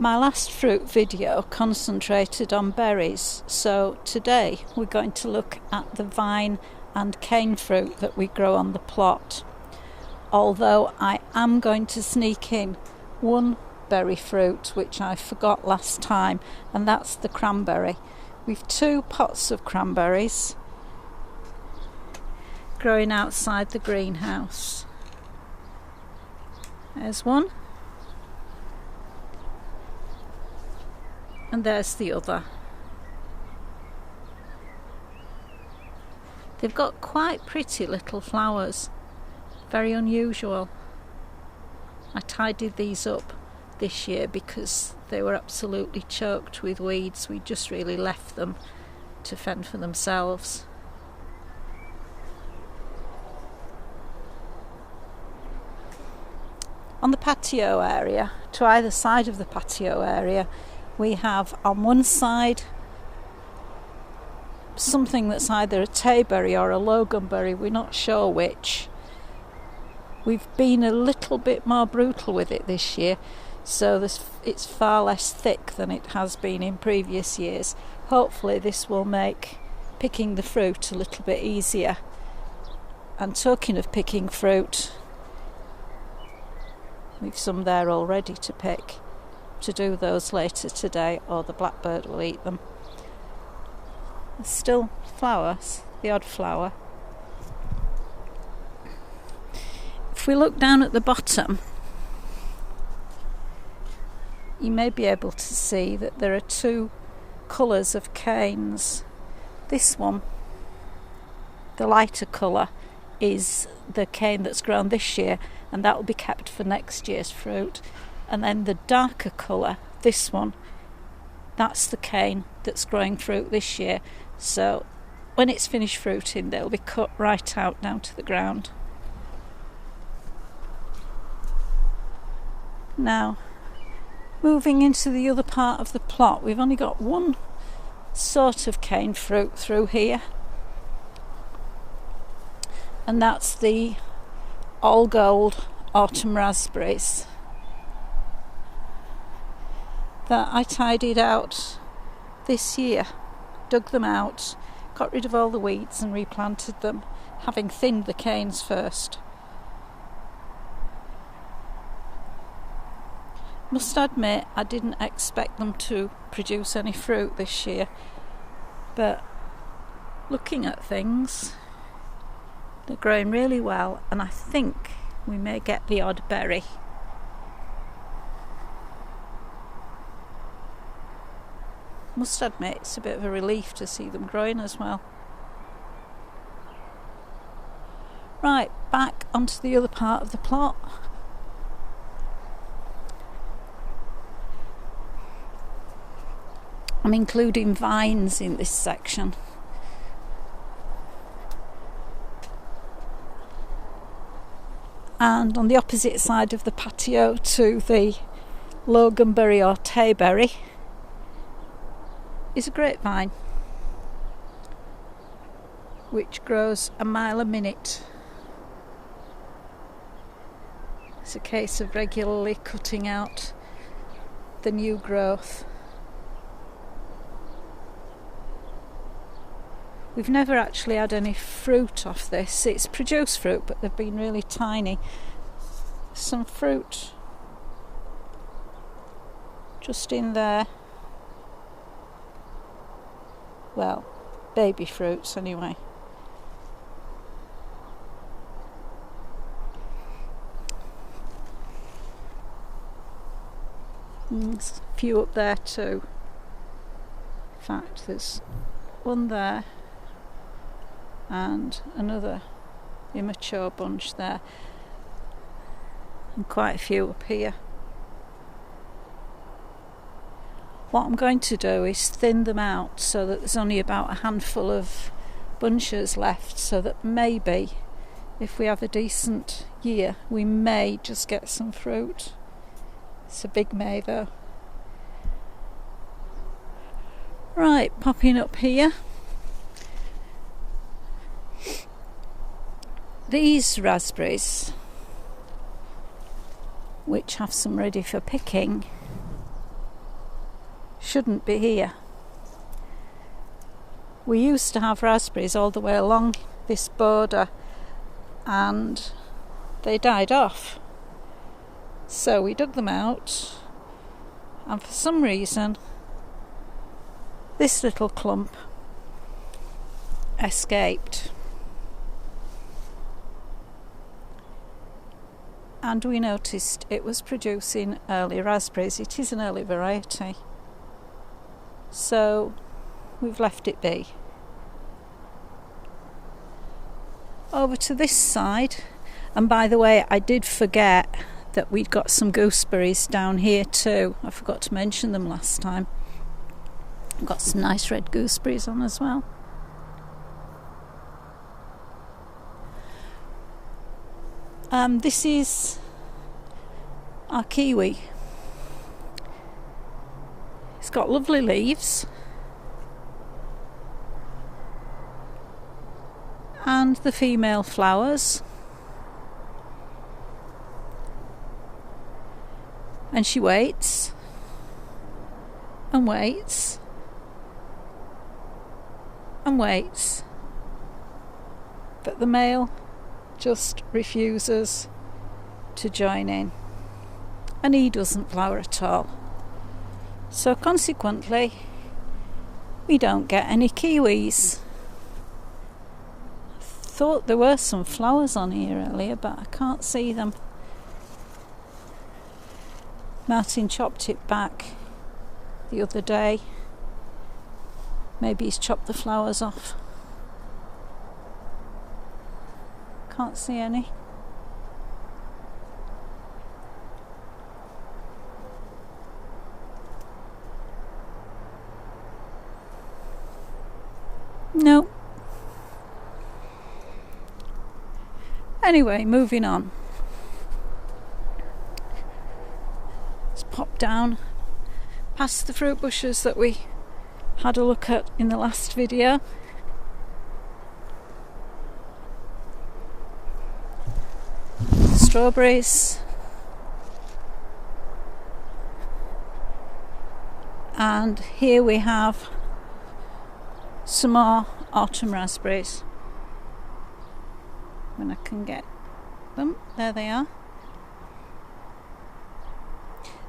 My last fruit video concentrated on berries, so today we're going to look at the vine and cane fruit that we grow on the plot. Although I am going to sneak in one berry fruit which I forgot last time, and that's the cranberry. We've 2 pots of cranberries growing outside the greenhouse. There's one. And there's the other. They've got quite pretty little flowers, very unusual. I tidied these up this year because they were absolutely choked with weeds. We just really left them to fend for themselves. On the patio area, to either side of the patio area, we have on one side something that's either a tayberry or a loganberry, we're not sure which. We've been a little bit more brutal with it this year, so it's far less thick than it has been in previous years. Hopefully this will make picking the fruit a little bit easier. And talking of picking fruit, we've some there already to pick. To do those later today, or the blackbird will eat them. There's still flowers, the odd flower. If we look down at the bottom, you may be able to see that there are 2 colours of canes. This one, the lighter colour, is the cane that's grown this year, and that will be kept for next year's fruit. And then the darker colour, this one, that's the cane that's growing fruit this year. So when it's finished fruiting, they'll be cut right out down to the ground. Now, moving into the other part of the plot, we've only got one sort of cane fruit through here. And that's the all gold autumn raspberries that I tidied out this year, dug them out, got rid of all the weeds and replanted them, having thinned the canes first. Must admit, I didn't expect them to produce any fruit this year, but looking at things, they're growing really well, and I think we may get the odd berry. Must admit, it's a bit of a relief to see them growing as well. Right, back onto the other part of the plot. I'm including vines in this section. And on the opposite side of the patio to the loganberry or tayberry is a grapevine, which grows a mile a minute. It's a case of regularly cutting out the new growth. We've never actually had any fruit off this. It's produced fruit, but they've been really tiny. Some fruit just in there. Well, baby fruits anyway. There's a few up there too. In fact, there's one there and another immature bunch there, and quite a few up here. What I'm going to do is thin them out so that there's only about a handful of bunches left, so that maybe if we have a decent year we may just get some fruit. It's a big May though. Right, popping up here. These raspberries, which have some ready for picking, shouldn't be here. We used to have raspberries all the way along this border and they died off. So we dug them out, and for some reason this little clump escaped. And we noticed it was producing early raspberries. It is an early variety. So we've left it be. Over to this side, and by the way, I did forget that we'd got some gooseberries down here too. I forgot to mention them last time. Got some nice red gooseberries on as well. This is our kiwi. It's got lovely leaves and the female flowers, and she waits and waits and waits, but the male just refuses to join in, and he doesn't flower at all. So consequently, we don't get any kiwis. Thought there were some flowers on here earlier, but I can't see them. Martin chopped it back the other day. Maybe he's chopped the flowers off. Can't see any. No. Anyway, moving on. Let's pop down past the fruit bushes that we had a look at in the last video. Strawberries. And here we have some more autumn raspberries. When I can get them, there they are.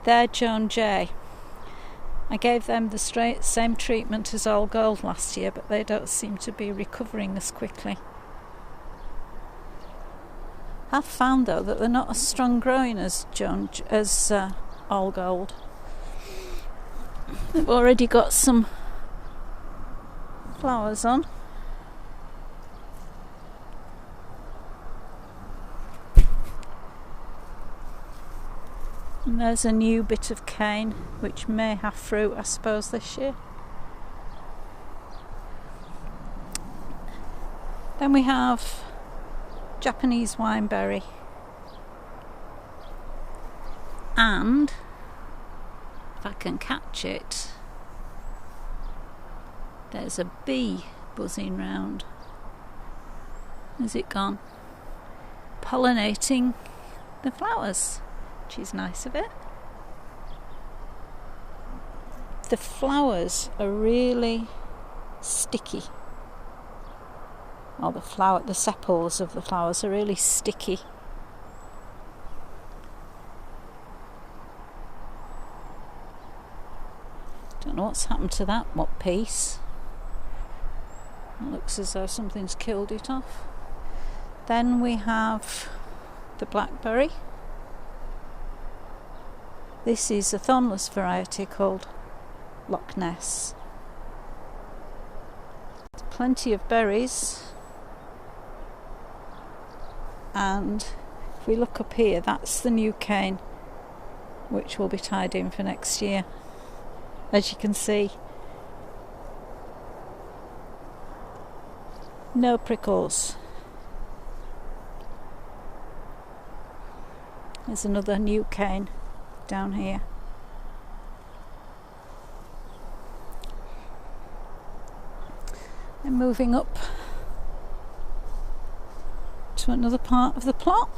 They're Joan J. I gave them the same treatment as All Gold last year, but they don't seem to be recovering as quickly. I've found though that they're not as strong growing as All Gold. They've already got some flowers on. And there's a new bit of cane which may have fruit, I suppose, this year. Then we have Japanese wineberry, and if I can catch it, there's a bee buzzing round. Has it gone? Pollinating the flowers, which is nice of it. The flowers are really sticky. Or the sepals of the flowers are really sticky. Don't know what's happened to that piece. It looks as though something's killed it off. Then we have the blackberry. This is a thornless variety called Loch Ness. There's plenty of berries. And if we look up here, that's the new cane, which will be tied in for next year. As you can see, no prickles. There's another new cane down here. And moving up to another part of the plot.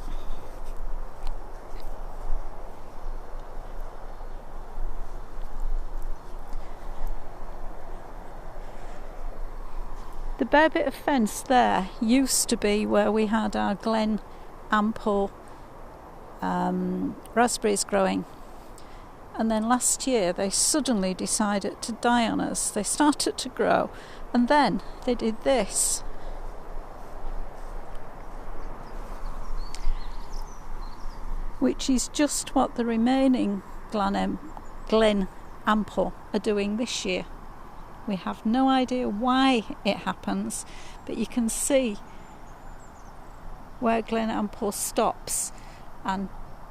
bare bit of fence there used to be where we had our Glen Ample raspberries growing. And then last year they suddenly decided to die on us. They started to grow and then they did this. Which is just what the remaining Glen Ample are doing this year. We have no idea why it happens, but you can see where Glen Ample stops and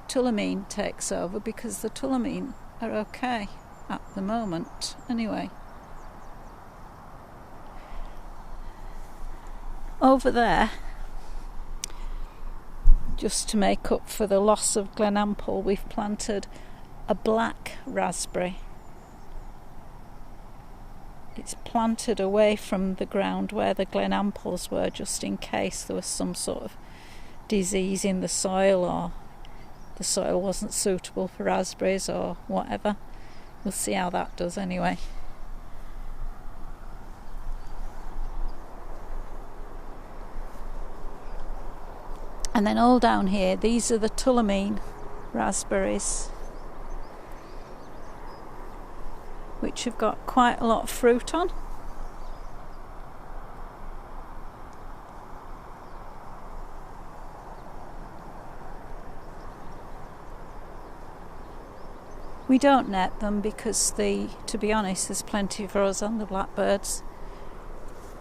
Tulamine takes over, because the Tulamine are okay at the moment anyway. Over there, just to make up for the loss of Glen Ample, we've planted a black raspberry. It's planted away from the ground where the Glen Amples were, just in case there was some sort of disease in the soil, or the soil wasn't suitable for raspberries or whatever. We'll see how that does anyway. And then all down here, these are the Tulamine raspberries, which have got quite a lot of fruit on. We don't net them because to be honest, there's plenty for us and the blackbirds.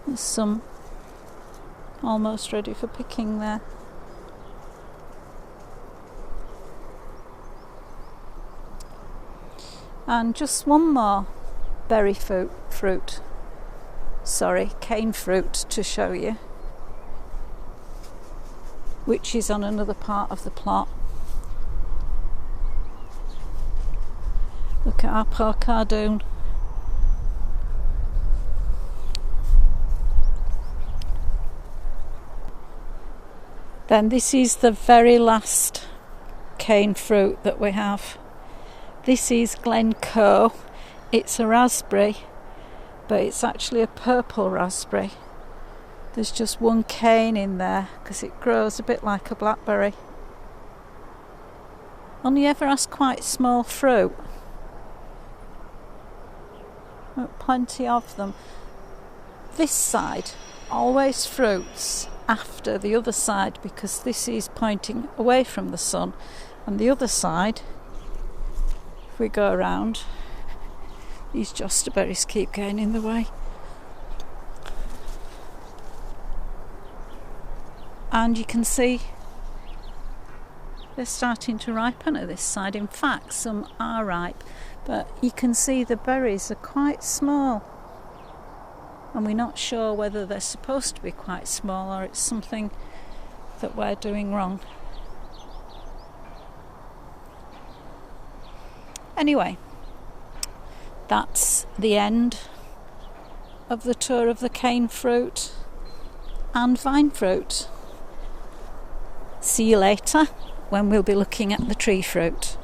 There's some almost ready for picking there. And just one more cane fruit to show you, which is on another part of the plot. Look at our poor cardoon. Then this is the very last cane fruit that we have. This is Glencoe. It's a raspberry, but it's actually a purple raspberry. There's just one cane in there because it grows a bit like a blackberry. Only ever has quite small fruit. Plenty of them. This side always fruits after the other side because this is pointing away from the sun, and the other side, if we go around, these josterberries keep getting in the way. And you can see they're starting to ripen at this side. In fact, some are ripe, but you can see the berries are quite small. And we're not sure whether they're supposed to be quite small or it's something that we're doing wrong. Anyway, that's the end of the tour of the cane fruit and vine fruit. See you later when we'll be looking at the tree fruit.